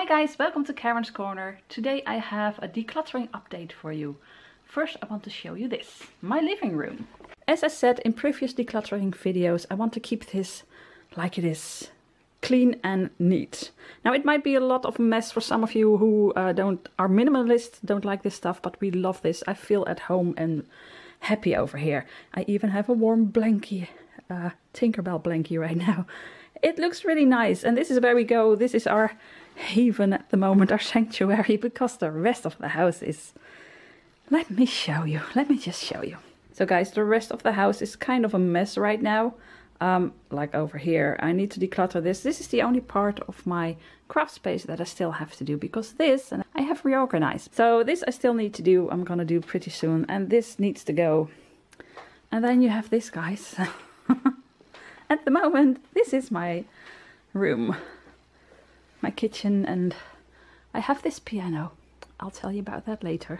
guys, welcome to Karen's Corner. Today I have a decluttering update for you. First I want to show you this, my living room. As I said in previous decluttering videos, I want to keep this like it is, clean and neat. Now it might be a lot of mess for some of you who are minimalist, don't like this stuff, but we love this. I feel at home and happy over here. I even have a warm blankie, Tinkerbell blankie right now. It looks really nice, and this is where we go. This is our haven at the moment, our sanctuary, because the rest of the house is... Let me show you. Let me just show you. So guys, the rest of the house is kind of a mess right now. Like over here, I need to declutter this. This is the only part of my craft space that I still have to do, because this and I have reorganized. So this I still need to do. I'm gonna do pretty soon, and this needs to go. And then you have this, guys. At the moment, this is my room, my kitchen, and I have this piano. I'll tell you about that later.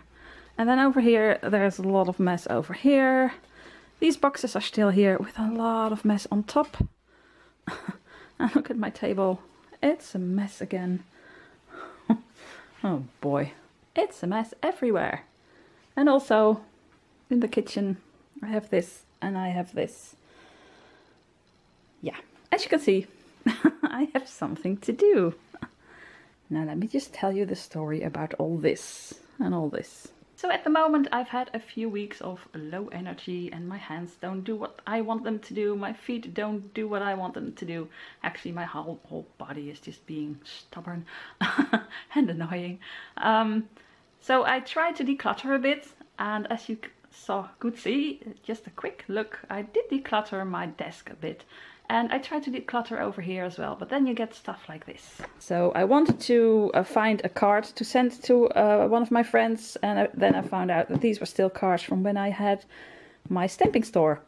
And then over here, there's a lot of mess over here. These boxes are still here with a lot of mess on top. And look at my table. It's a mess again. Oh boy. It's a mess everywhere. And also in the kitchen, I have this and I have this. Yeah, as you can see, I have something to do. Now let me just tell you the story about all this and all this. So at the moment I've had a few weeks of low energy and my hands don't do what I want them to do. My feet don't do what I want them to do. Actually my whole body is just being stubborn and annoying. So I tried to declutter a bit, and as you could see, just a quick look, I did declutter my desk a bit. And I tried to declutter over here as well, but then you get stuff like this. So I wanted to find a card to send to one of my friends, and then I found out that these were still cards from when I had my stamping store.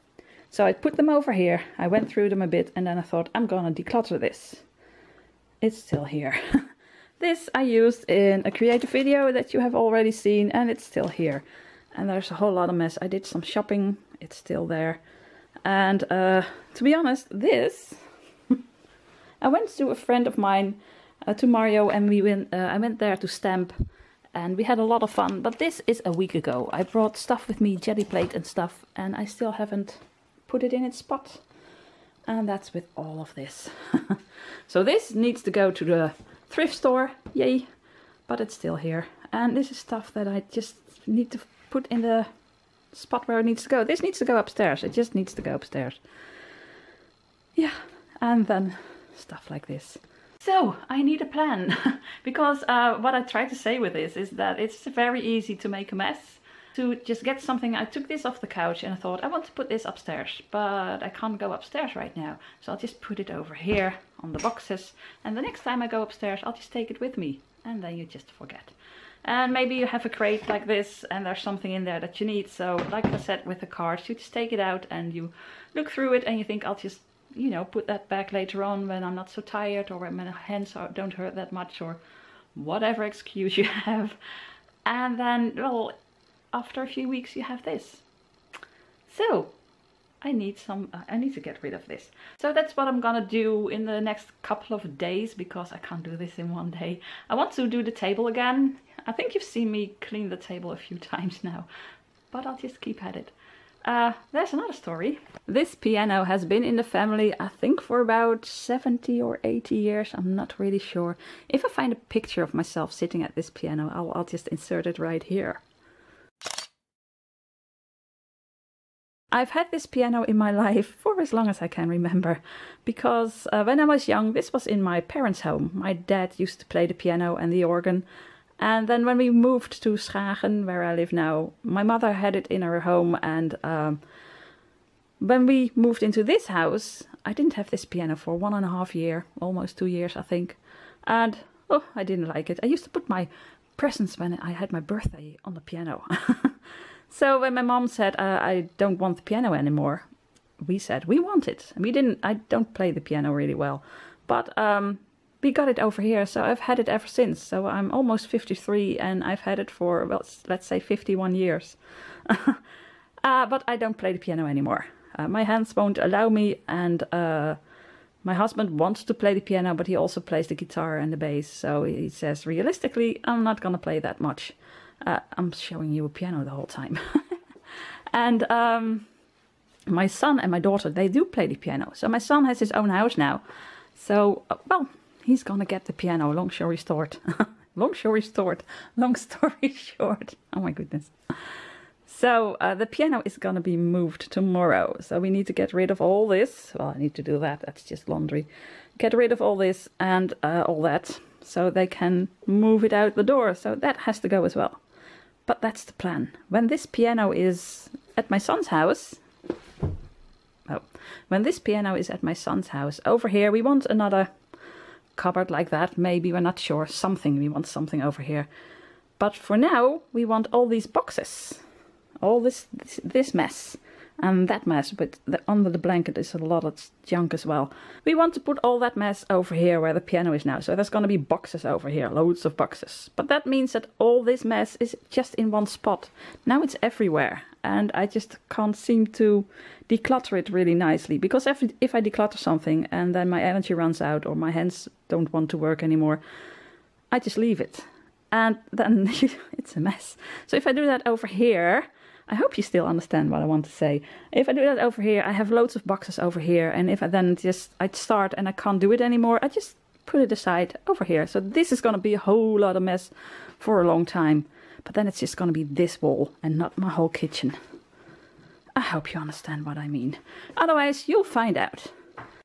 So I put them over here, I went through them a bit, and then I thought, I'm gonna declutter this. It's still here. This I used in a creative video that you have already seen, and it's still here. And there's a whole lot of mess. I did some shopping, it's still there. And to be honest, this I went to a friend of mine, to Mario, and I went there to stamp, and we had a lot of fun. But this is a week ago. I brought stuff with me, jelly plate and stuff, and I still haven't put it in its spot. And that's with all of this. So this needs to go to the thrift store, yay! But it's still here. And this is stuff that I just need to put in the spot where it needs to go. This needs to go upstairs. It just needs to go upstairs. Yeah, and then stuff like this. So I need a plan, because what I try to say with this is that it's very easy to make a mess, to just get something. I took this off the couch and I thought I want to put this upstairs, but I can't go upstairs right now, so I'll just put it over here on the boxes, and the next time I go upstairs I'll just take it with me, and then you just forget. And maybe you have a crate like this and there's something in there that you need. So like I said with the cards, you just take it out and you look through it and you think, I'll just, you know, put that back later on when I'm not so tired, or when my hands don't hurt that much, or whatever excuse you have. And then, well, after a few weeks you have this. So I need to get rid of this. So that's what I'm gonna do in the next couple of days, because I can't do this in one day. I want to do the table again. I think you've seen me clean the table a few times now, but I'll just keep at it. There's another story. This piano has been in the family, I think, for about 70 or 80 years. I'm not really sure. If I find a picture of myself sitting at this piano, I'll just insert it right here. I've had this piano in my life for as long as I can remember, because when I was young, this was in my parents' home. My dad used to play the piano and the organ, and then when we moved to Schagen, where I live now, my mother had it in her home, and when we moved into this house, I didn't have this piano for 1.5 years, almost 2 years I think, and oh, I didn't like it. I used to put my presents when I had my birthday on the piano. So when my mom said, I don't want the piano anymore, we said, we want it. I don't play the piano really well, but we got it over here, so I've had it ever since. So I'm almost 53 and I've had it for, well, let's say 51 years. But I don't play the piano anymore. My hands won't allow me, and My husband wants to play the piano, but he also plays the guitar and the bass. So he says, realistically, I'm not going to play that much. I'm showing you a piano the whole time. And my son and my daughter, they do play the piano. So my son has his own house now. So, well, he's going to get the piano, long story short. Long story short. Long story short. Oh my goodness. So the piano is going to be moved tomorrow. So we need to get rid of all this. Well, I need to do that. That's just laundry. Get rid of all this and all that. So they can move it out the door. So that has to go as well. But that's the plan. When this piano is at my son's house... Oh, when this piano is at my son's house, over here we want another cupboard like that. Maybe, we're not sure. Something. We want something over here. But for now, we want all these boxes. All this mess and that mess, but under the blanket is a lot of junk as well. We want to put all that mess over here where the piano is now. So there's going to be boxes over here, loads of boxes. But that means that all this mess is just in one spot. Now it's everywhere. And I just can't seem to declutter it really nicely. Because if I declutter something and then my energy runs out or my hands don't want to work anymore, I just leave it. And then it's a mess. So if I do that over here... I hope you still understand what I want to say. If I do that over here, I have loads of boxes over here. And if I then I start and I can't do it anymore, I just put it aside over here. So this is going to be a whole lot of mess for a long time. But then it's just going to be this wall and not my whole kitchen. I hope you understand what I mean. Otherwise, you'll find out.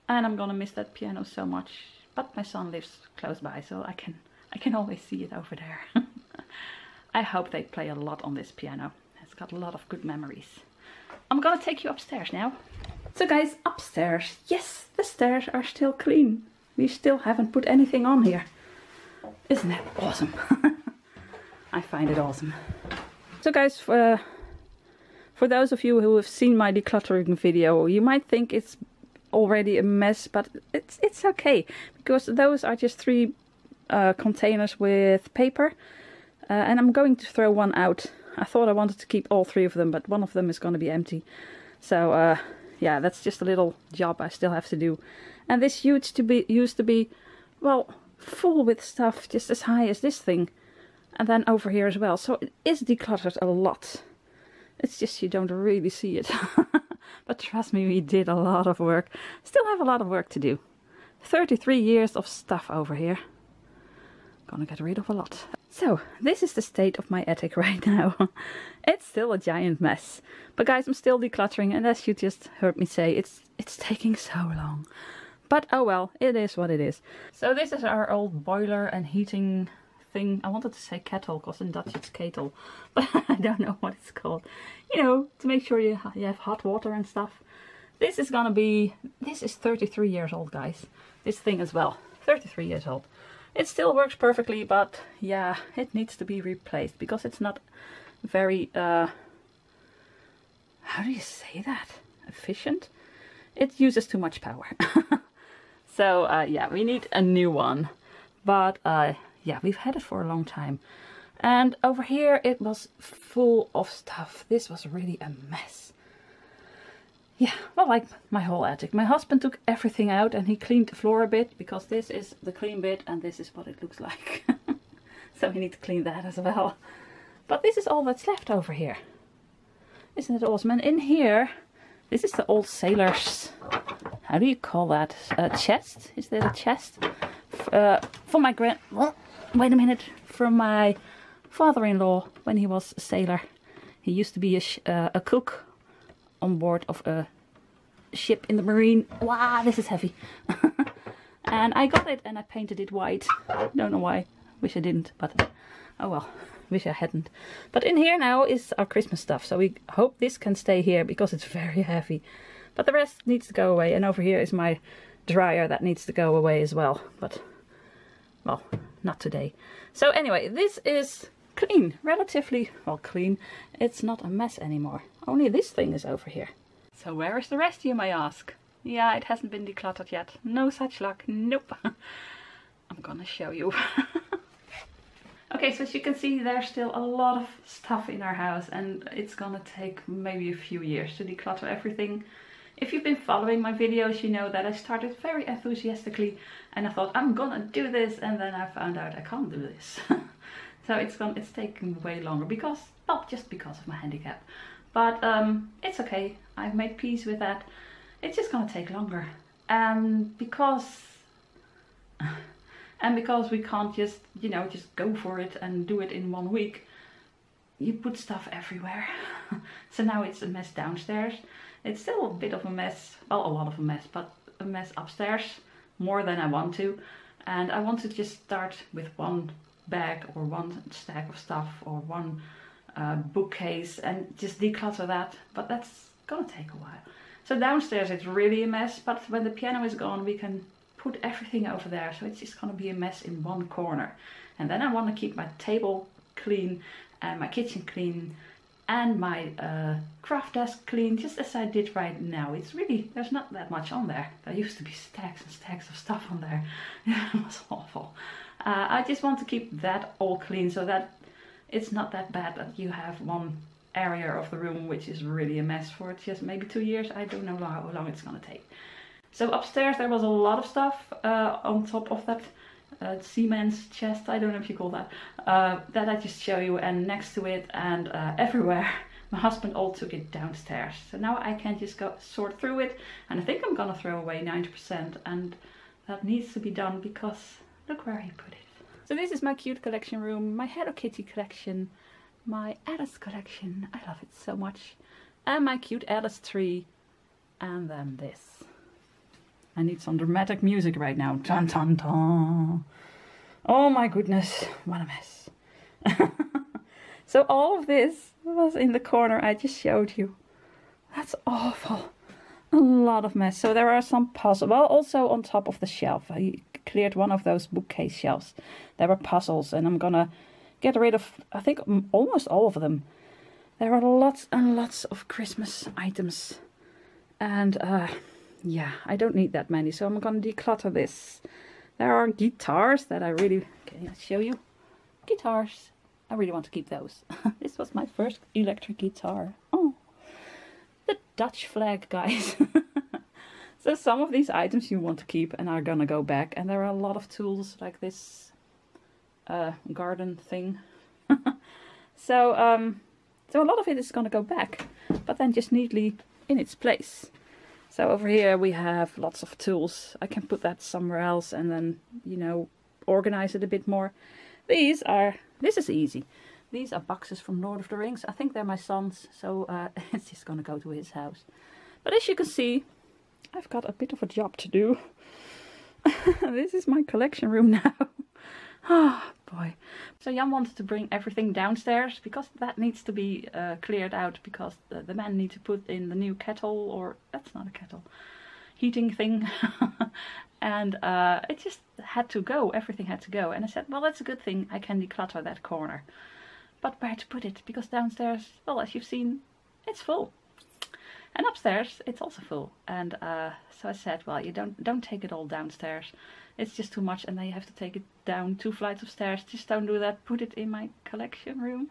And I'm going to miss that piano so much. But my son lives close by, so I can always see it over there. I hope they play a lot on this piano. It's got a lot of good memories. I'm gonna take you upstairs now. So guys, upstairs. Yes, the stairs are still clean. We still haven't put anything on here. Isn't that awesome? I find it awesome. So guys, for those of you who have seen my decluttering video, you might think it's already a mess, but it's okay. Because those are just 3 containers with paper. And I'm going to throw one out. I thought I wanted to keep all 3 of them, but one of them is going to be empty. So, yeah, that's just a little job I still have to do. And this used to be, well, full with stuff just as high as this thing. And then over here as well. So it is decluttered a lot. It's just you don't really see it. But trust me, we did a lot of work. Still have a lot of work to do. 33 years of stuff over here. Gonna get rid of a lot. So, this is the state of my attic right now. It's still a giant mess. But guys, I'm still decluttering, and as you just heard me say, it's taking so long. But oh well, it is what it is. So this is our old boiler and heating thing. I wanted to say kettle, because in Dutch it's ketel. But I don't know what it's called. You know, to make sure you have hot water and stuff. This is 33 years old, guys. This thing as well. 33 years old. It still works perfectly, but yeah, it needs to be replaced because it's not very, how do you say that? Efficient? It uses too much power. So yeah, we need a new one. But yeah, we've had it for a long time. And over here it was full of stuff. This was really a mess. Yeah, well, like my whole attic. My husband took everything out and he cleaned the floor a bit because this is the clean bit and this is what it looks like. So we need to clean that as well. But this is all that's left over here. Isn't it awesome? And in here, this is the old sailor's, how do you call that? Chest? Is that a chest? For my wait a minute. From my father-in-law when he was a sailor. He used to be a cook on board of a ship in the marine. Wow, this is heavy. And I got it and I painted it white. Don't know why. Wish I didn't, but oh well. Wish I hadn't. But in here now is our Christmas stuff. So we hope this can stay here because it's very heavy. But the rest needs to go away. And over here is my dryer that needs to go away as well. But, well, not today. So anyway, this is clean. Relatively, well, clean. It's not a mess anymore. Only this thing is over here. So where is the rest, you may ask? Yeah, it hasn't been decluttered yet. No such luck. Nope. I'm gonna show you. Okay, so as you can see, there's still a lot of stuff in our house and it's gonna take maybe a few years to declutter everything. If you've been following my videos, you know that I started very enthusiastically and I thought I'm gonna do this, and then I found out I can't do this. So it's taken way longer because, not just because of my handicap, but it's okay. I've made peace with that. It's just gonna take longer, and because we can't just, you know, just go for it and do it in 1 week. You put stuff everywhere. So now it's a mess downstairs. It's still a bit of a mess, well, a lot of a mess, but a mess upstairs, more than I want to. And I want to just start with one bag or one stack of stuff or one bookcase and just declutter that, but that's gonna take a while. So downstairs it's really a mess, but when the piano is gone we can put everything over there, so it's just gonna be a mess in one corner. And then I want to keep my table clean and my kitchen clean and my craft desk clean, just as I did right now. It's really, there's not that much on there. There used to be stacks and stacks of stuff on there. It was awful. I just want to keep that all clean so that it's not that bad that you have one area of the room which is really a mess for just maybe 2 years. I don't know how long it's gonna take. So upstairs there was a lot of stuff on top of that Siemens chest, I don't know if you call that, that I just show you, and next to it and everywhere. My husband all took it downstairs. So now I can just go sort through it, and I think I'm gonna throw away 90%, and that needs to be done because look where he put it. So this is my cute collection room, my Hello Kitty collection, my Alice collection, I love it so much, and my cute Alice tree, and then this. I need some dramatic music right now. Dun, dun, dun. Oh my goodness, what a mess. So all of this was in the corner I just showed you. That's awful. A lot of mess. So there are some puzzles. Well, also on top of the shelf. I cleared one of those bookcase shelves. There were puzzles, and I'm gonna get rid of, I think, almost all of them. There are lots and lots of Christmas items. And yeah, I don't need that many, so I'm gonna declutter this. There are guitars that I really, can I show you? Guitars. I really want to keep those. This was my first electric guitar. Oh, the Dutch flag, guys. So some of these items you want to keep and are gonna go back, and there are a lot of tools like this garden thing. So so a lot of it is gonna go back, but then just neatly in its place. So over here we have lots of tools. I can put that somewhere else and then, you know, organize it a bit more. This is easy. These are boxes from Lord of the Rings. I think they're my son's, so it's just gonna go to his house. But as you can see, I've got a bit of a job to do. This is my collection room now. Oh boy. So Jan wanted to bring everything downstairs because that needs to be cleared out, because the men need to put in the new kettle, or that's not a kettle, heating thing. And it just had to go, everything had to go. And I said, well, that's a good thing, I can declutter that corner. But where to put it? Because downstairs, well, as you've seen, it's full. And upstairs it's also full. And so I said, well, you don't take it all downstairs. It's just too much, and then you have to take it down 2 flights of stairs. Just don't do that. Put it in my collection room.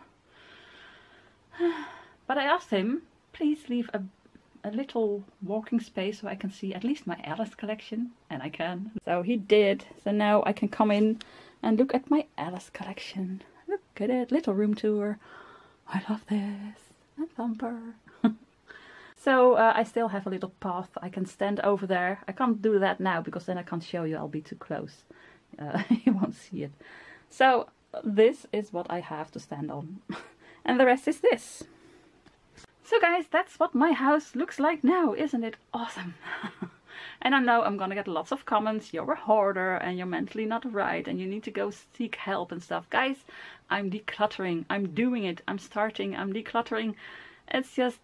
But I asked him, please leave a little walking space so I can see at least my Alice collection. And I can. So he did. So now I can come in and look at my Alice collection. Look at it. Little room tour. I love this. And Thumper. So I still have a little path. I can stand over there. I can't do that now because then I can't show you. I'll be too close. You won't see it. So this is what I have to stand on. And the rest is this. So guys, that's what my house looks like now. Isn't it awesome? And I know I'm gonna get lots of comments. You're a hoarder and you're mentally not right and you need to go seek help and stuff. Guys, I'm decluttering. I'm doing it. I'm starting. I'm decluttering. It's just,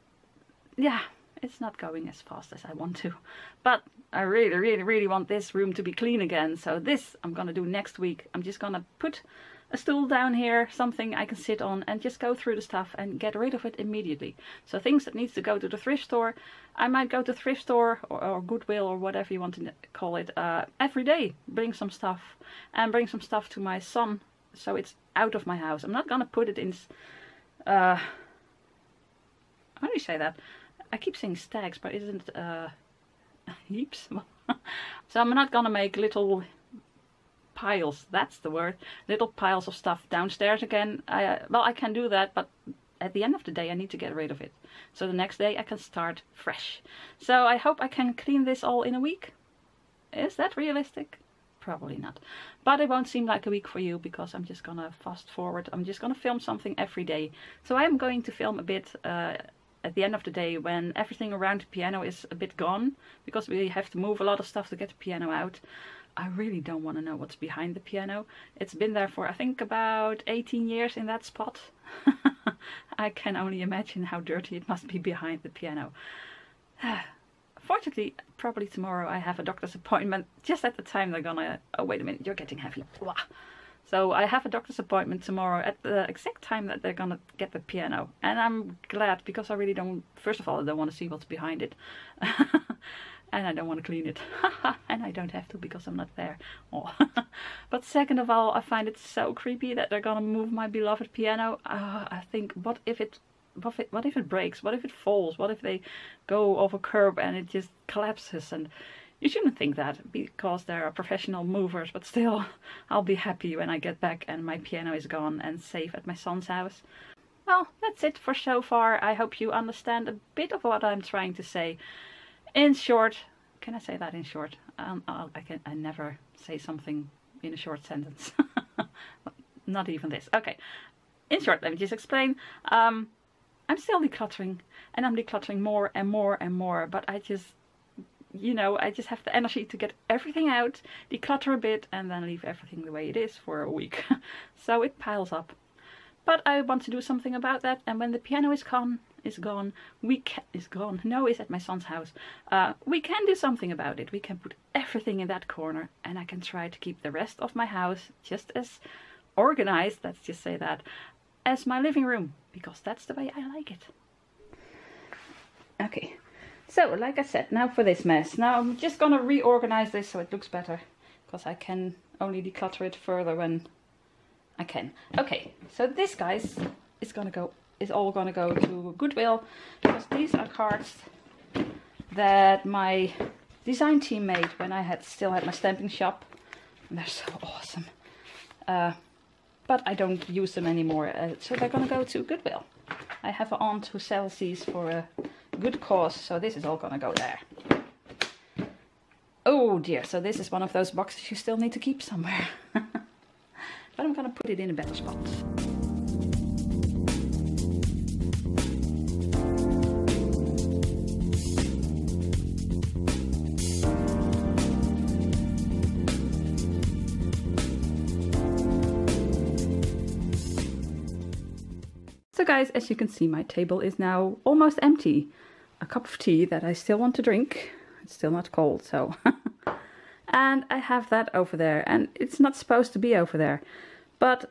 yeah, it's not going as fast as I want to. But I really, really, really want this room to be clean again. So this I'm gonna do next week. I'm just gonna put a stool down here, something I can sit on, and just go through the stuff and get rid of it immediately. So things that needs to go to the thrift store, I might go to thrift store or Goodwill or whatever you want to call it, every day. Bring some stuff, and bring some stuff to my son, so it's out of my house. I'm not gonna put it in, how do you say that? I keep saying stacks, but isn't heaps? So I'm not gonna make little piles, that's the word, little piles of stuff downstairs again. Well, I can do that, but at the end of the day I need to get rid of it. So the next day I can start fresh. So I hope I can clean this all in a week. Is that realistic? Probably not. But it won't seem like a week for you because I'm just gonna fast forward. I'm just gonna film something every day. So I'm going to film a bit at the end of the day when everything around the piano is a bit gone, because we have to move a lot of stuff to get the piano out. I really don't want to know what's behind the piano. It's been there for I think about 18 years in that spot. I can only imagine how dirty it must be behind the piano. Fortunately, probably tomorrow I have a doctor's appointment just at the time they're gonna... Oh, wait a minute, you're getting heavy. Blah. So I have a doctor's appointment tomorrow at the exact time that they're gonna get the piano. And I'm glad, because I really don't... First of all, I don't want to see what's behind it. And I don't want to clean it. And I don't have to because I'm not there. Oh. But second of all, I find it so creepy that they're gonna move my beloved piano. I think, what if it breaks? What if it falls? What if they go off a curb and it just collapses? And you shouldn't think that, because there are professional movers, but still, I'll be happy when I get back and my piano is gone and safe at my son's house. Well, that's it for so far. I hope you understand a bit of what I'm trying to say. In short, can I say that in short? I never say something in a short sentence. Not even this. Okay. In short, let me just explain. I'm still decluttering, and I'm decluttering more and more and more, but I just, you know, I just have the energy to get everything out, declutter a bit, and then leave everything the way it is for a week. So it piles up. But I want to do something about that, and when the piano is gone, no, it's at my son's house. We can do something about it. We can put everything in that corner, and I can try to keep the rest of my house just as organized, let's just say that, as my living room, because that's the way I like it. Okay, so like I said, now for this mess. Now I'm just gonna reorganize this so it looks better, because I can only declutter it further when I can. Okay, so this, guys, is all gonna go to Goodwill, because these are cards that my design team made when I still had my stamping shop. And they're so awesome. But I don't use them anymore, so they're gonna go to Goodwill. I have an aunt who sells these for a good cause, so this is all gonna go there. Oh dear, so this is one of those boxes you still need to keep somewhere. But I'm gonna put it in a better spot. So guys, as you can see, my table is now almost empty. A cup of tea that I still want to drink. It's still not cold, so... And I have that over there, and it's not supposed to be over there. But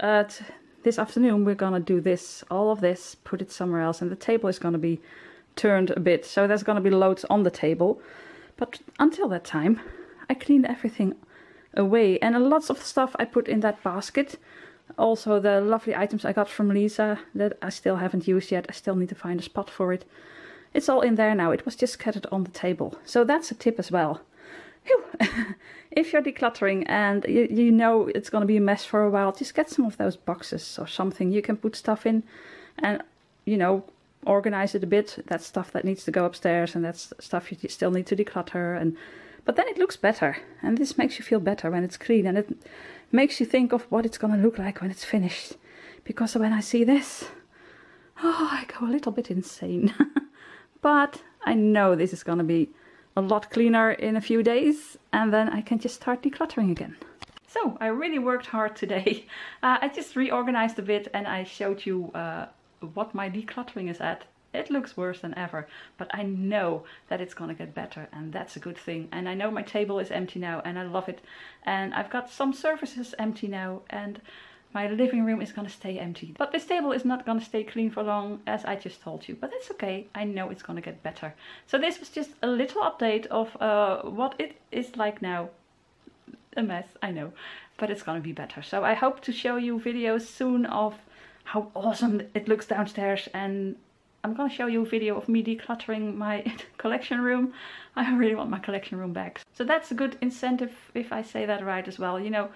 this afternoon we're gonna do this, all of this, put it somewhere else, and the table is gonna be turned a bit, so there's gonna be loads on the table. But until that time, I cleaned everything away, and lots of stuff I put in that basket. Also the lovely items I got from Lisa that I still haven't used yet. I still need to find a spot for it. It's all in there now. It was just scattered on the table. So that's a tip as well. If you're decluttering and you know it's going to be a mess for a while, just get some of those boxes or something you can put stuff in and, you know, organize it a bit. That's stuff that needs to go upstairs, and that's stuff you still need to declutter. But then it looks better, and this makes you feel better when it's clean, and it makes you think of what it's going to look like when it's finished. Because when I see this, oh, I go a little bit insane. But I know this is going to be a lot cleaner in a few days, and then I can just start decluttering again. So I really worked hard today. I just reorganized a bit, and I showed you what my decluttering is at. It looks worse than ever, but I know that it's gonna get better, and that's a good thing. And I know my table is empty now, and I love it. And I've got some surfaces empty now, and my living room is gonna stay empty. But this table is not gonna stay clean for long, as I just told you. But that's okay, I know it's gonna get better. So this was just a little update of what it is like now. A mess, I know, but it's gonna be better. So I hope to show you videos soon of how awesome it looks downstairs, and I'm gonna show you a video of me decluttering my collection room. I really want my collection room back. So that's a good incentive, if I say that right as well. You know,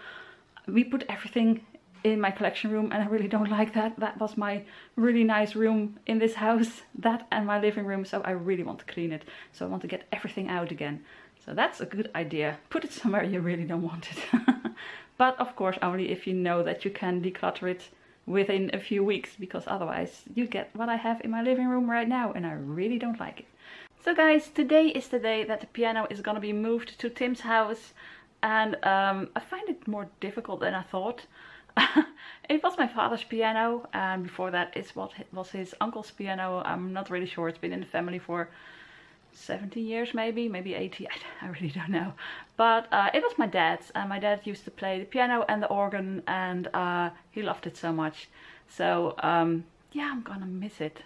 we put everything in my collection room and I really don't like that. That was my really nice room in this house, that and my living room, so I really want to clean it. So I want to get everything out again. So that's a good idea. Put it somewhere you really don't want it. But of course only if you know that you can declutter it within a few weeks, because otherwise you get what I have in my living room right now and I really don't like it. So guys, today is the day that the piano is gonna be moved to Tim's house, and I find it more difficult than I thought. It was my father's piano, and before that it was his uncle's piano. I'm not really sure, it's been in the family for 70 years maybe 80, I really don't know. But it was my dad's, and my dad used to play the piano and the organ, and he loved it so much. So yeah, I'm gonna miss it.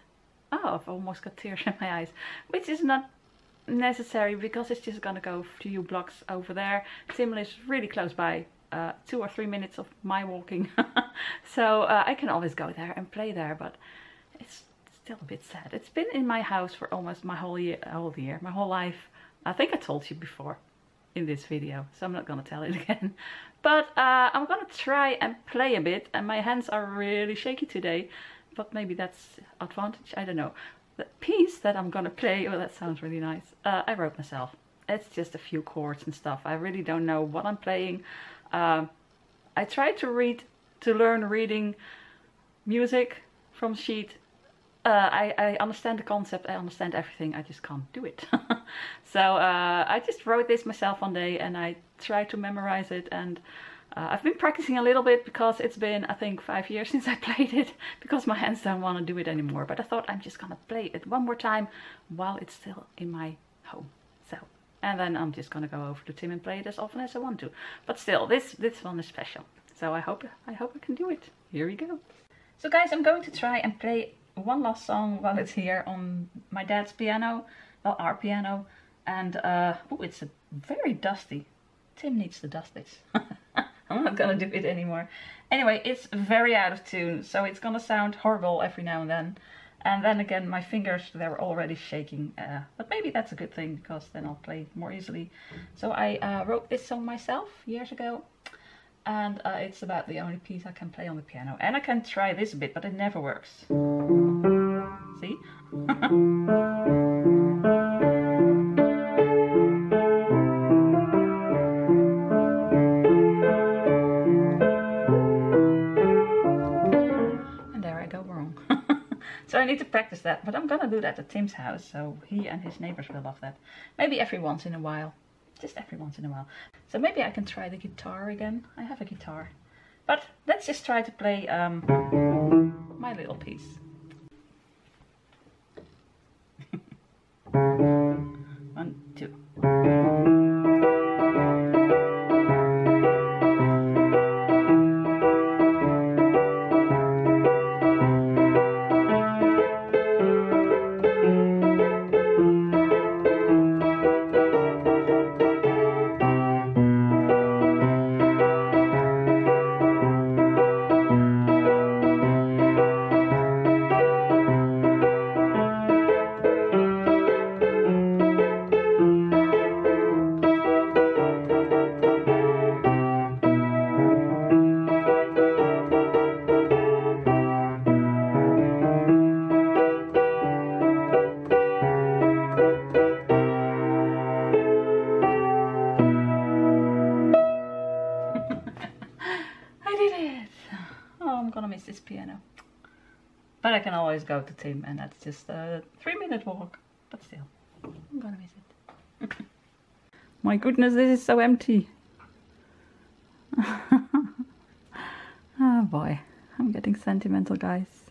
Oh, I've almost got tears in my eyes, which is not necessary because it's just gonna go a few blocks over there. Tim lives really close by, 2 or 3 minutes of my walking. So I can always go there and play there, but it's still a bit sad. It's been in my house for almost my whole life. I think I told you before in this video, so I'm not gonna tell it again. But I'm gonna try and play a bit, and my hands are really shaky today, but maybe that's advantage, I don't know. The piece that I'm gonna play, oh that sounds really nice, I wrote myself. It's just a few chords and stuff. I really don't know what I'm playing. I tried to learn reading music from sheet. I understand the concept, I understand everything, I just can't do it. So I just wrote this myself one day and I tried to memorize it, and I've been practicing a little bit because it's been, I think, 5 years since I played it, because my hands don't want to do it anymore. But I thought I'm just gonna play it one more time while it's still in my home. So, and then I'm just gonna go over to Tim and play it as often as I want to. But still, this one is special. So I hope I can do it. Here we go. So guys, I'm going to try and play one last song while it's here on my dad's piano, well, our piano. And oh, it's a very dusty. Tim needs to dust this. I'm not gonna do it anymore. Anyway, it's very out of tune, so it's gonna sound horrible every now and then. And then again, my fingers, they're already shaking. But maybe that's a good thing, because then I'll play more easily. So I wrote this song myself years ago. And it's about the only piece I can play on the piano. And I can try this a bit, but it never works. See? And there I go wrong. So I need to practice that, but I'm gonna do that at Tim's house, so he and his neighbors will love that. Maybe every once in a while. Just every once in a while. So maybe I can try the guitar again. I have a guitar. But let's just try to play my little piece. One, two. This piano, but I can always go to Tim, and that's just a 3-minute walk, but still I'm gonna miss it. My goodness, this is so empty. Oh boy, I'm getting sentimental, guys,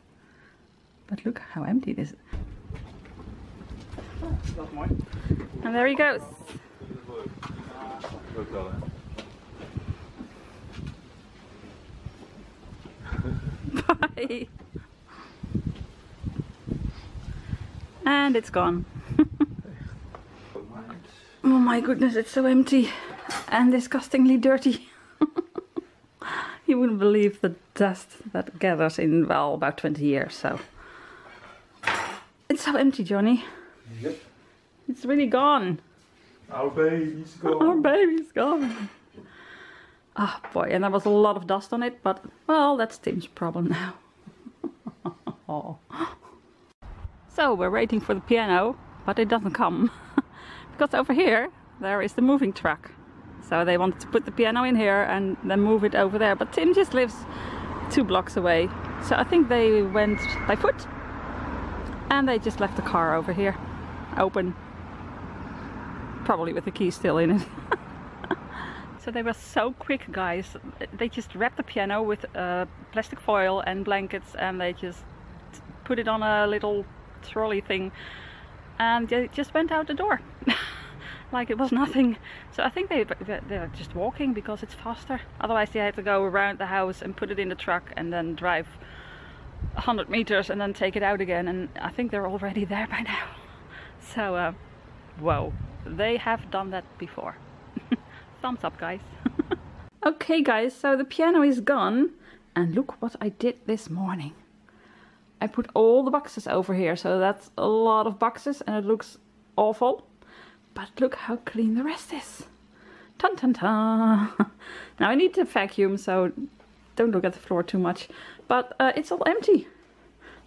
but look how empty this is. And there he goes. Bye. And it's gone. Oh my goodness, it's so empty and disgustingly dirty. You wouldn't believe the dust that gathers in, well, about 20 years, so. It's so empty, Johnny. Yep. It's really gone. Our baby's gone. Our baby's gone. Oh boy, and there was a lot of dust on it, but well, that's Tim's problem now. Oh. So we're waiting for the piano, but it doesn't come. Because over here, there is the moving truck. So they wanted to put the piano in here and then move it over there. But Tim just lives 2 blocks away. So I think they went by foot. And they just left the car over here, open. Probably with the key still in it. So they were so quick, guys. They just wrapped the piano with plastic foil and blankets, and they just put it on a little trolley thing, and they just went out the door. Like it was nothing. So I think they're just walking because it's faster. Otherwise they had to go around the house and put it in the truck and then drive 100 meters and then take it out again, and I think they're already there by now. So whoa, they have done that before. Thumbs up, guys. Okay guys, so the piano is gone, and look what I did this morning. I put all the boxes over here, so that's a lot of boxes and it looks awful, but look how clean the rest is. Tan tan tan. Now I need to vacuum, so don't look at the floor too much, but it's all empty.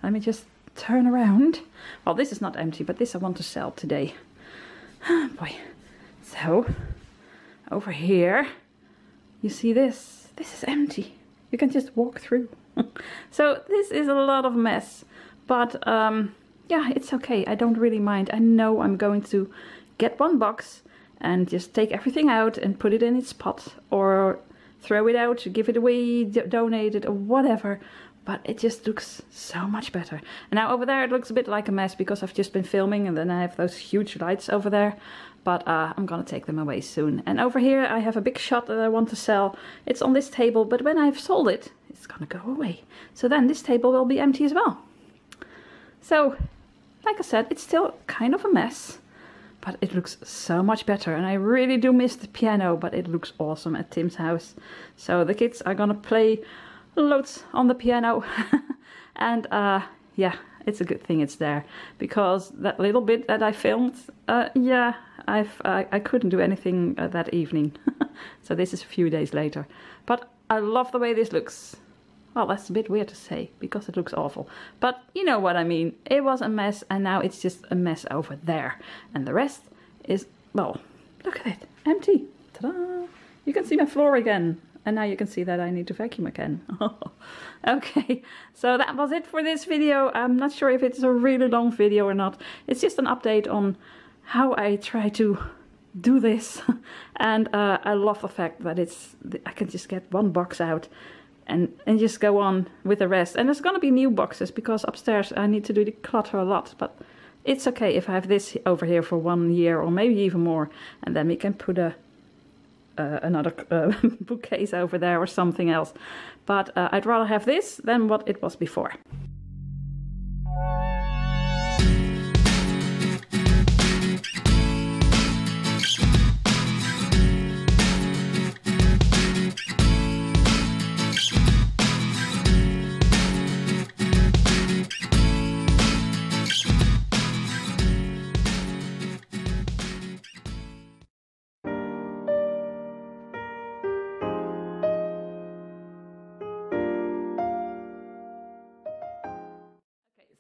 Let me just turn around. Well, this is not empty, but this I want to sell today. Boy. So over here, you see this? This is empty. You can just walk through. So this is a lot of mess, but yeah, it's okay. I don't really mind. I know I'm going to get 1 box and just take everything out and put it in its spot, or throw it out, give it away, donate it, or whatever. But it just looks so much better. And now over there it looks a bit like a mess because I've just been filming, and then I have those huge lights over there. But I'm gonna take them away soon. And over here I have a big shot that I want to sell. It's on this table, but when I've sold it, it's gonna go away. So then this table will be empty as well. So, like I said, it's still kind of a mess, but it looks so much better. And I really do miss the piano, but it looks awesome at Tim's house. So the kids are gonna play loads on the piano. And yeah, it's a good thing it's there, because that little bit that I filmed, yeah, I couldn't do anything that evening. So this is a few days later. But I love the way this looks. Well, that's a bit weird to say because it looks awful, but you know what I mean. It was a mess, and now it's just a mess over there, and the rest is, well, look at it, empty. Ta-da! You can see my floor again. And now you can see that I need to vacuum again. Okay, so that was it for this video. I'm not sure if it's a really long video or not. It's just an update on how I try to do this. And I love the fact that I can just get 1 box out and just go on with the rest. And there's gonna be new boxes because upstairs I need to do declutter a lot. But it's okay if I have this over here for 1 year or maybe even more. And then we can put another bookcase over there or something else. But I'd rather have this than what it was before.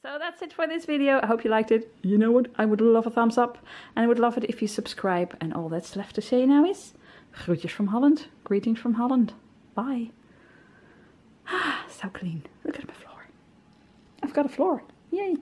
So that's it for this video. I hope you liked it. You know what? I would love a thumbs up, and I would love it if you subscribe. And all that's left to say now is groetjes from Holland. Greetings from Holland. Bye. Ah, so clean. Look at my floor. I've got a floor. Yay.